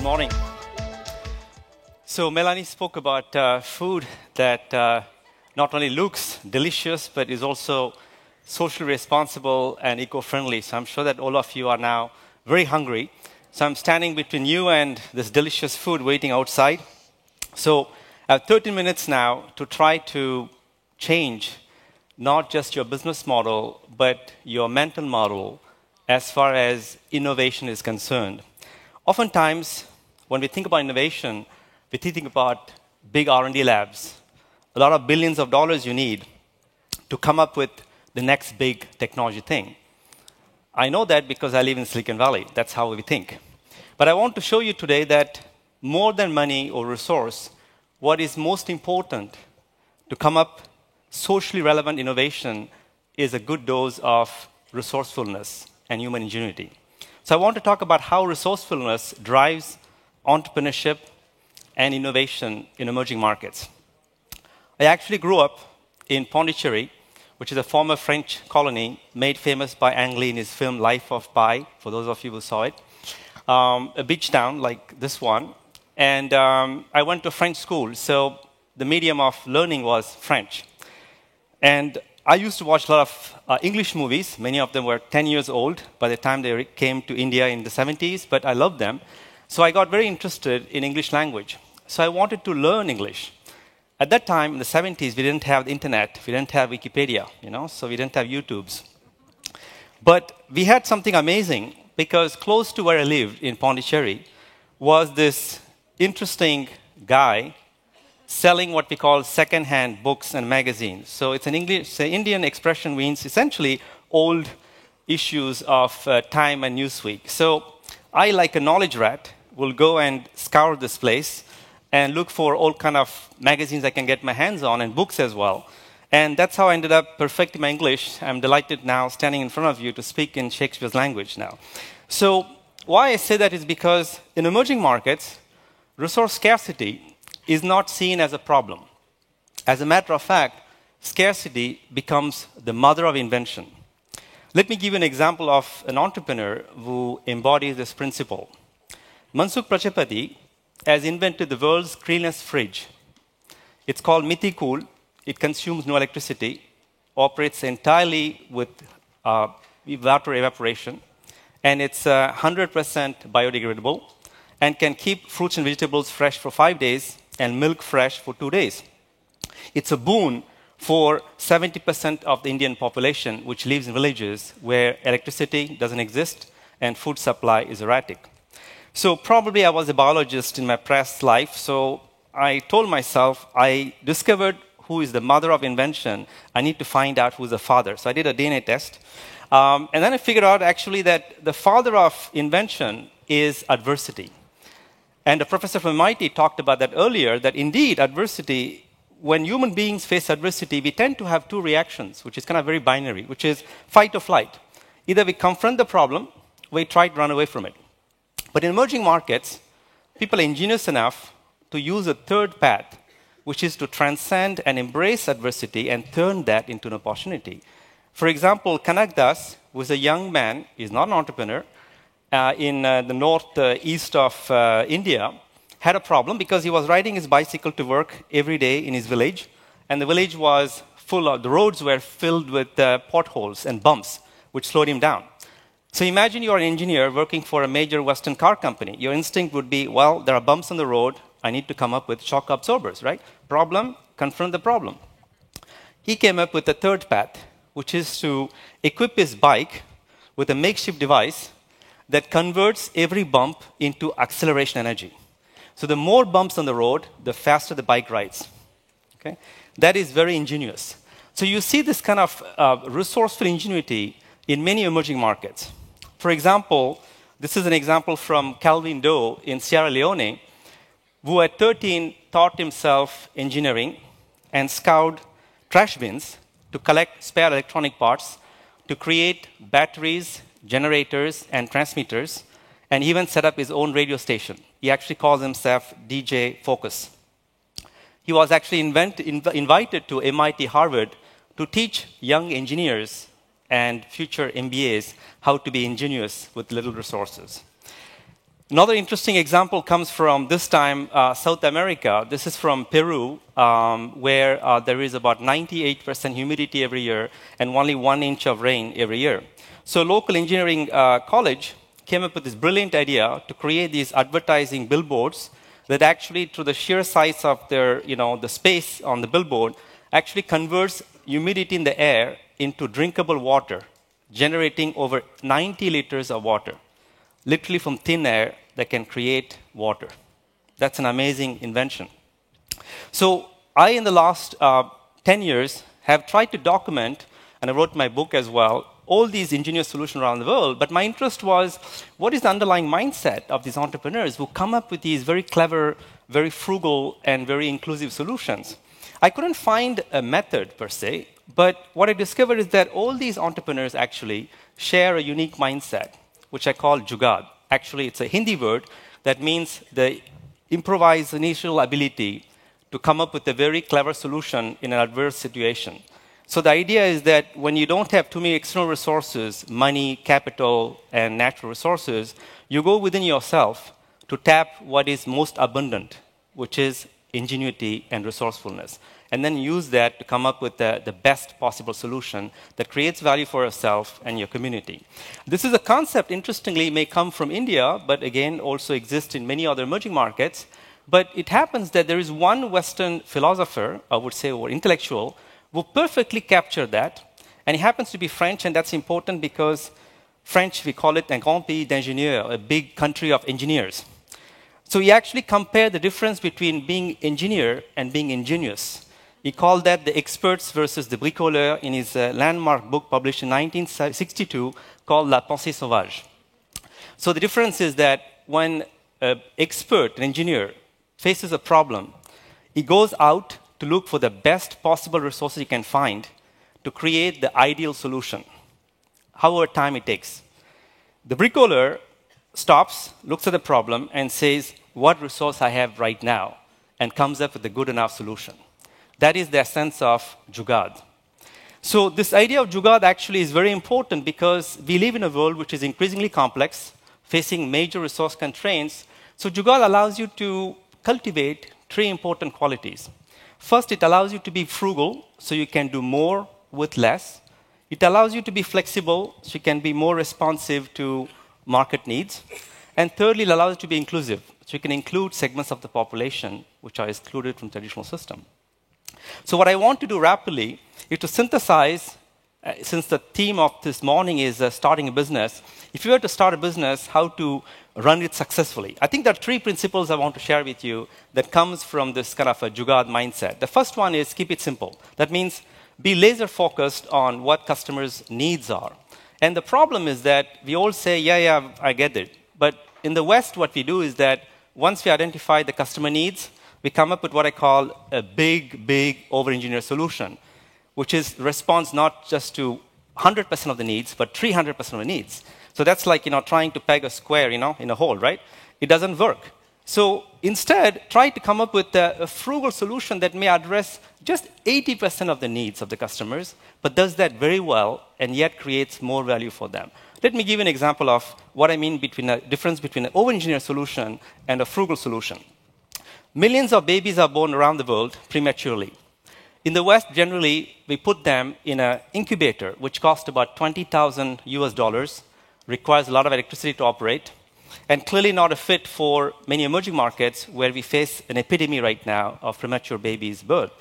Good morning. So Melanie spoke about food that not only looks delicious, but is also socially responsible and eco-friendly. So I'm sure that all of you are now very hungry. So I'm standing between you and this delicious food waiting outside. So I have 30 minutes now to try to change not just your business model, but your mental model as far as innovation is concerned. Oftentimes, when we think about innovation, we think about big R&D labs, a lot of billions of dollars you need to come up with the next big technology thing. I know that because I live in Silicon Valley. That's how we think. But I want to show you today that more than money or resource, what is most important to come up socially relevant innovation is a good dose of resourcefulness and human ingenuity. So I want to talk about how resourcefulness drives entrepreneurship and innovation in emerging markets. I actually grew up in Pondicherry, which is a former French colony made famous by Ang Lee in his film Life of Pi, for those of you who saw it. A beach town like this one. And I went to French school, so the medium of learning was French. And I used to watch a lot of English movies. Many of them were 10 years old by the time they came to India in the 70s, but I loved them. So I got very interested in English language. So I wanted to learn English. At that time, in the 70s, we didn't have the internet. We didn't have Wikipedia, so we didn't have YouTubes. But we had something amazing, because close to where I lived in Pondicherry was this interesting guy selling what we call second-hand books and magazines. So it's an Indian expression, means essentially old issues of Time and Newsweek. So I, like a knowledge rat, will go and scour this place and look for all kind of magazines I can get my hands on, and books as well. And that's how I ended up perfecting my English. I'm delighted now standing in front of you to speak in Shakespeare's language now. So why I say that is because in emerging markets, resource scarcity is not seen as a problem. As a matter of fact, scarcity becomes the mother of invention. Let me give you an example of an entrepreneur who embodies this principle. Mansukh Prajapati has invented the world's cleanest fridge. It's called Miti Cool. It consumes no electricity, operates entirely with water evaporation, and it's 100% biodegradable, and can keep fruits and vegetables fresh for 5 days and milk fresh for 2 days. It's a boon for 70% of the Indian population, which lives in villages where electricity doesn't exist and food supply is erratic. So probably I was a biologist in my past life, so I told myself, I discovered who is the mother of invention. I need to find out who's the father. So I did a DNA test. And then I figured out actually that the father of invention is adversity. And a professor from MIT talked about that earlier, that indeed adversity, when human beings face adversity, we tend to have two reactions, which is kind of very binary, which is fight or flight. Either we confront the problem, or we try to run away from it. But in emerging markets, people are ingenious enough to use a third path, which is to transcend and embrace adversity and turn that into an opportunity. For example, Kanak Das was a young man, he's not an entrepreneur, in the northeast of India, had a problem because he was riding his bicycle to work every day in his village, and the village was full of, the roads were filled with potholes and bumps, which slowed him down. So imagine you're an engineer working for a major Western car company. Your instinct would be, well, there are bumps on the road, I need to come up with shock absorbers, right? Problem, confront the problem. He came up with a third path, which is to equip his bike with a makeshift device that converts every bump into acceleration energy. So the more bumps on the road, the faster the bike rides. Okay? That is very ingenious. So you see this kind of resourceful ingenuity in many emerging markets. For example, this is an example from Calvin Doe in Sierra Leone, who at 13 taught himself engineering and scoured trash bins to collect spare electronic parts, to create batteries, generators, and transmitters, and even set up his own radio station. He actually calls himself DJ Focus. He was actually invited to MIT Harvard to teach young engineers and future MBAs how to be ingenious with little resources. Another interesting example comes from this time South America. This is from Peru, where there is about 98% humidity every year and only 1 inch of rain every year. So, a local engineering college came up with this brilliant idea to create these advertising billboards that actually, through the sheer size of their, the space on the billboard, actually converts humidity in the air into drinkable water, generating over 90 liters of water, literally from thin air that can create water. That's an amazing invention. So I, in the last 10 years, have tried to document, and I wrote my book as well, all these ingenious solutions around the world. But my interest was, what is the underlying mindset of these entrepreneurs who come up with these very clever, very frugal, and very inclusive solutions? I couldn't find a method per se, but what I discovered is that all these entrepreneurs actually share a unique mindset, which I call Jugaad. Actually, it's a Hindi word that means the improvisational ability to come up with a very clever solution in an adverse situation. So the idea is that when you don't have too many external resources, money, capital, and natural resources, you go within yourself to tap what is most abundant, which is ingenuity and resourcefulness, and then use that to come up with the best possible solution that creates value for yourself and your community. This is a concept, interestingly, may come from India, but again, also exists in many other emerging markets. But it happens that there is one Western philosopher, I would say, or intellectual, who perfectly captured that, and he happens to be French, and that's important because French, we call it un grand pays d'ingénieurs, a big country of engineers. So he actually compared the difference between being engineer and being ingenious. He called that the experts versus the bricoleur in his landmark book published in 1962 called La Pensée Sauvage. So the difference is that when an expert, an engineer, faces a problem, he goes out to look for the best possible resources he can find to create the ideal solution, however time it takes. The bricoleur stops, looks at the problem, and says, what resource I have right now, and comes up with a good enough solution. That is the essence of Jugaad. So this idea of Jugaad actually is very important because we live in a world which is increasingly complex, facing major resource constraints. So Jugaad allows you to cultivate three important qualities. First, it allows you to be frugal, so you can do more with less. It allows you to be flexible, so you can be more responsive to market needs. And thirdly, it allows you to be inclusive, so you can include segments of the population which are excluded from the traditional system. So what I want to do rapidly is to synthesize, since the theme of this morning is starting a business, if you were to start a business, how to run it successfully. I think there are three principles I want to share with you that comes from this kind of a Jugaad mindset. The first one is keep it simple. That means be laser focused on what customers' needs are. And the problem is that we all say, yeah, I get it. But in the West, what we do is that once we identify the customer needs, we come up with what I call a big over-engineered solution, which is responds not just to 100% of the needs, but 300% of the needs. So that's like trying to peg a square in a hole, right? It doesn't work. So instead, try to come up with a frugal solution that may address just 80% of the needs of the customers, but does that very well and yet creates more value for them. Let me give you an example of what I mean between a difference between an over-engineered solution and a frugal solution. Millions of babies are born around the world prematurely. In the West, generally, we put them in an incubator, which costs about $20,000 US, requires a lot of electricity to operate, and clearly not a fit for many emerging markets where we face an epidemic right now of premature babies' birth.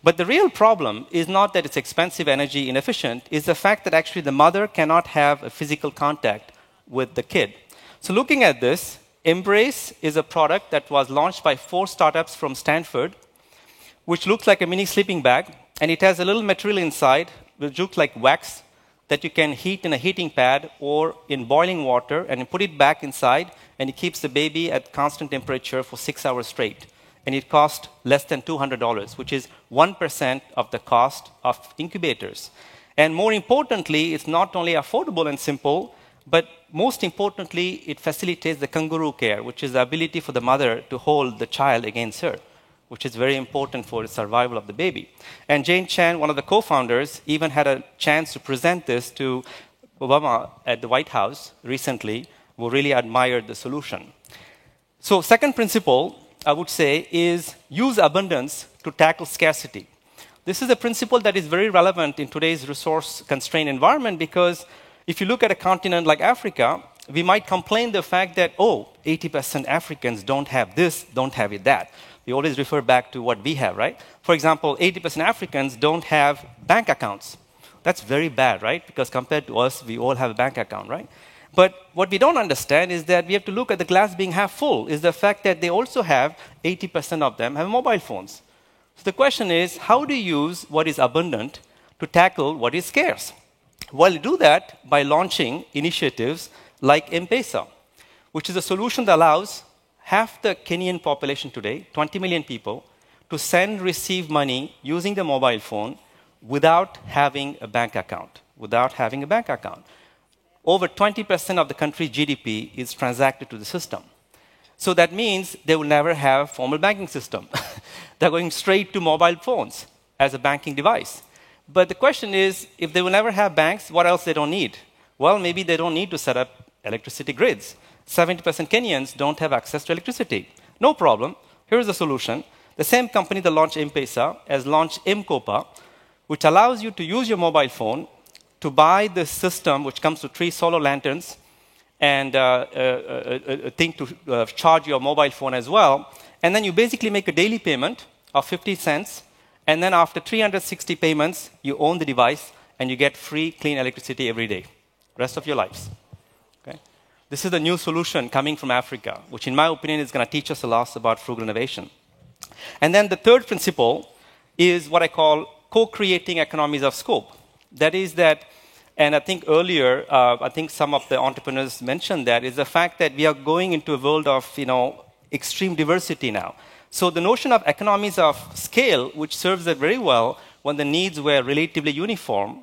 But the real problem is not that it's expensive, energy inefficient, it's the fact that actually the mother cannot have a physical contact with the kid. So looking at this, Embrace is a product that was launched by 4 startups from Stanford, which looks like a mini sleeping bag, and it has a little material inside, which looks like wax, that you can heat in a heating pad or in boiling water, and you put it back inside, and it keeps the baby at constant temperature for 6 hours straight. And it costs less than $200, which is 1% of the cost of incubators. And more importantly, it's not only affordable and simple, but most importantly, it facilitates the kangaroo care, which is the ability for the mother to hold the child against her, which is very important for the survival of the baby. And Jane Chen, one of the co-founders, even had a chance to present this to Obama at the White House recently, who really admired the solution. So second principle, I would say, is use abundance to tackle scarcity. This is a principle that is very relevant in today's resource-constrained environment because if you look at a continent like Africa, we might complain the fact that, 80% Africans don't have this, don't have it that. We always refer back to what we have, right? For example, 80% Africans don't have bank accounts. That's very bad, right? Because compared to us, we all have a bank account, right? But what we don't understand is that we have to look at the glass being half full, is the fact that they also have, 80% of them have mobile phones. So the question is, how do you use what is abundant to tackle what is scarce? Well, you do that by launching initiatives like M-Pesa, which is a solution that allows half the Kenyan population today, 20 million people, to send, receive money using the mobile phone without having a bank account. Over 20% of the country's GDP is transacted to the system. So that means they will never have formal banking system. They're going straight to mobile phones as a banking device. But the question is, if they will never have banks, what else they don't need? Well, maybe they don't need to set up electricity grids. 70% Kenyans don't have access to electricity. No problem. Here's the solution. The same company that launched M-Pesa has launched M-Kopa, which allows you to use your mobile phone to buy the system, which comes with 3 solar lanterns, and a thing to charge your mobile phone as well. And then you basically make a daily payment of 50 cents. And then after 360 payments, you own the device and you get free clean electricity every day, rest of your lives. Okay? This is the new solution coming from Africa, which in my opinion is going to teach us a lot about frugal innovation. And then the third principle is what I call co-creating economies of scope. That is that, and I think earlier, I think some of the entrepreneurs mentioned that, is the fact that we are going into a world of, extreme diversity now. So the notion of economies of scale, which serves it very well when the needs were relatively uniform,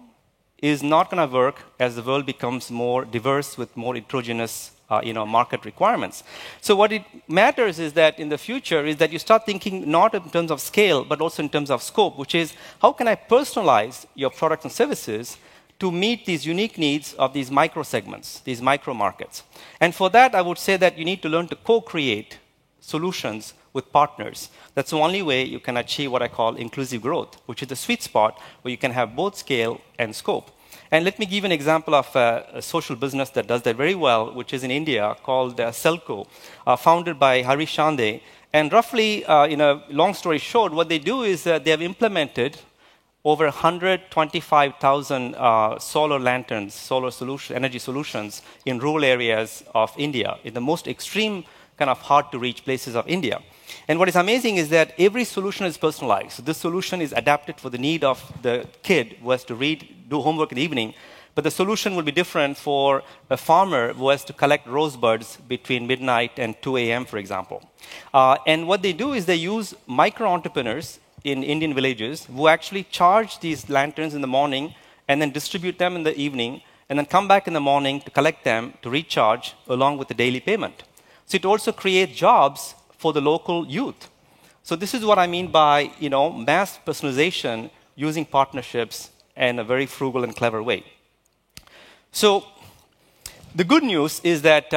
is not going to work as the world becomes more diverse with more heterogeneous market requirements. So what it matters is that in the future is that you start thinking not in terms of scale, but also in terms of scope, which is how can I personalize your products and services to meet these unique needs of these micro segments, these micro markets. And for that, I would say that you need to learn to co-create solutions with partners. That's the only way you can achieve what I call inclusive growth, which is the sweet spot where you can have both scale and scope. And let me give an example of a social business that does that very well, which is in India called Selco, founded by Harish Shande. And roughly, in a long story short, what they do is they have implemented over 125,000 solar lanterns, energy solutions in rural areas of India, in the most extreme kind of hard-to-reach places of India. And what is amazing is that every solution is personalized. So this solution is adapted for the need of the kid who has to do homework in the evening. But the solution will be different for a farmer who has to collect rosebuds between midnight and 2 a.m., for example. And what they do is they use micro-entrepreneurs in Indian villages who actually charge these lanterns in the morning and then distribute them in the evening and then come back in the morning to collect them to recharge along with the daily payment. So it also creates jobs for the local youth. So this is what I mean by, mass personalization using partnerships in a very frugal and clever way. So the good news is that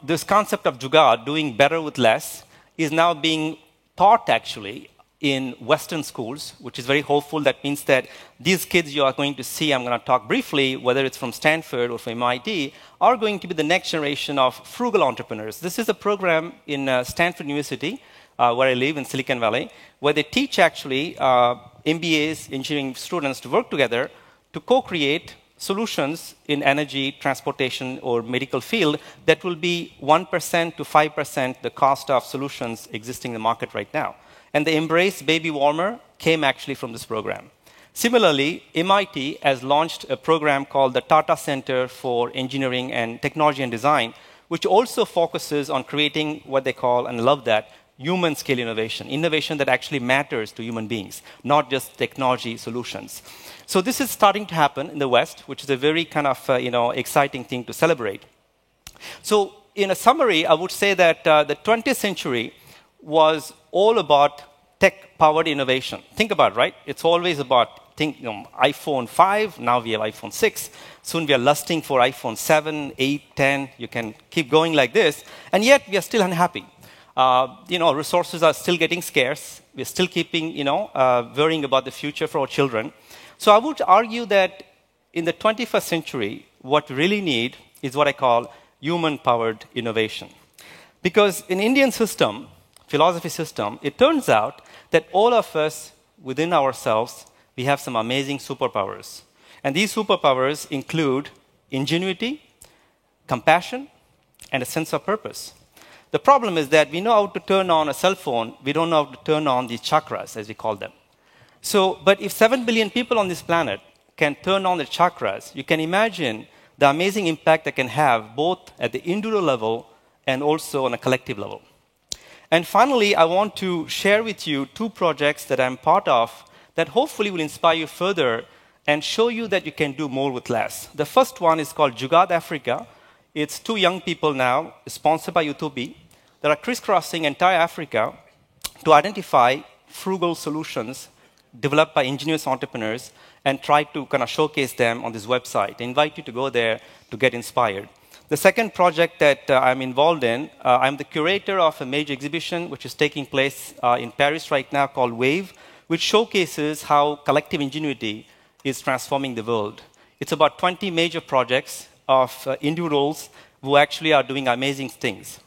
this concept of Jugaad, doing better with less, is now being taught actually in Western schools, which is very hopeful. That means that these kids you are going to see, I'm going to talk briefly, whether it's from Stanford or from MIT, are going to be the next generation of frugal entrepreneurs. This is a program in Stanford University, where I live in Silicon Valley, where they teach actually MBAs, engineering students to work together to co-create solutions in energy, transportation, or medical field that will be 1% to 5% the cost of solutions existing in the market right now. And the Embrace Baby Warmer came actually from this program. Similarly, MIT has launched a program called the Tata Center for Engineering and Technology and Design, which also focuses on creating what they call, and I love that, human scale innovation that actually matters to human beings, not just technology solutions. So this is starting to happen in the West, which is a very kind of exciting thing to celebrate. So in a summary, I would say that the 20th century was all about tech-powered innovation. Think about it, right? It's always about think iPhone 5, now we have iPhone 6. Soon we are lusting for iPhone 7, 8, 10. You can keep going like this. And yet we are still unhappy. Resources are still getting scarce. We're still keeping, worrying about the future for our children. So I would argue that in the 21st century, what we really need is what I call human-powered innovation. Because in Indian system, philosophy system, it turns out that all of us within ourselves, we have some amazing superpowers. And these superpowers include ingenuity, compassion, and a sense of purpose. The problem is that we know how to turn on a cell phone, we don't know how to turn on these chakras, as we call them. But if 7 billion people on this planet can turn on the chakras, you can imagine the amazing impact they can have both at the individual level and also on a collective level. And finally, I want to share with you 2 projects that I'm part of that hopefully will inspire you further and show you that you can do more with less. The first one is called Jugaad Africa. It's 2 young people now, sponsored by U2B, that are crisscrossing entire Africa to identify frugal solutions developed by ingenious entrepreneurs and try to kind of showcase them on this website. I invite you to go there to get inspired. The second project that I'm involved in, I'm the curator of a major exhibition which is taking place in Paris right now called WAVE, which showcases how collective ingenuity is transforming the world. It's about 20 major projects of individuals who actually are doing amazing things.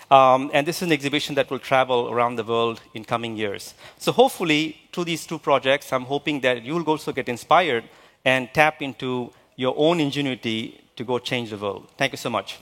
And this is an exhibition that will travel around the world in coming years. So hopefully, through these 2 projects, I'm hoping that you will also get inspired and tap into your own ingenuity to go change the world. Thank you so much.